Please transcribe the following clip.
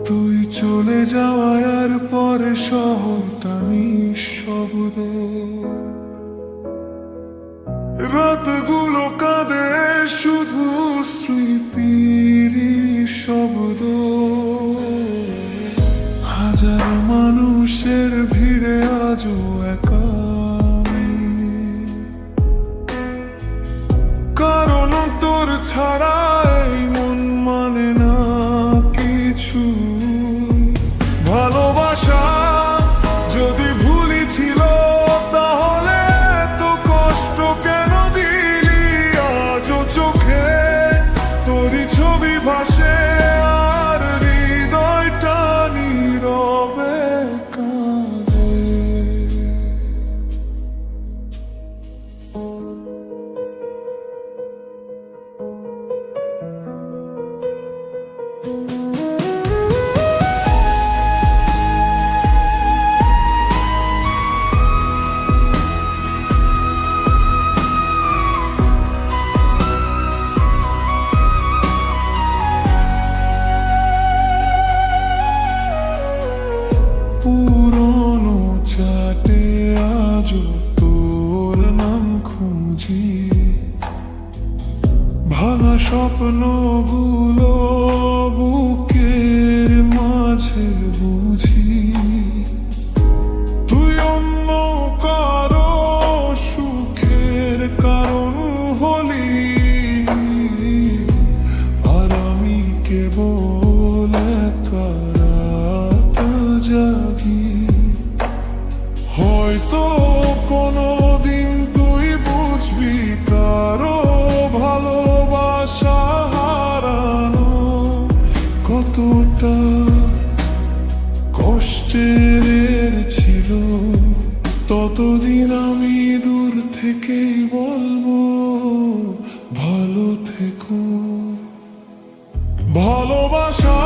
তুই চলে যাওয়ার পরে শহরটা নিঃশব্দ, রাতগুলো কাঁদে শুধু স্মৃতির শব্দ। হাজার মানুষের ভিড়ে আজও একা, কারণ তোর ছাড়া এই মন মানে না কিছু। ভালোবাসা যদি ভুলই ছিল তাহলে তো কষ্ট কেন দিলি? আজও চোখে তোরই ছবি ভাসে আর হৃদয়টা নীরবে কাঁদে। পুরনো চাটে আজও তোর নাম খুঁজি, ভাঙা স্বপ্নগুলো বুকের মাঝে বুঝি। তুই অন্য কারো সুখের কারণ হলি, আর আমি কেবল একা রাত জাগি। হয়তো কোনোদিন তুই বুঝবি কারো ভালোবাসা হারানো কতটা কষ্টের ছিল। ততদিন আমি দূর থেকেই বলবো ভালো থেকো। ভালোবাসা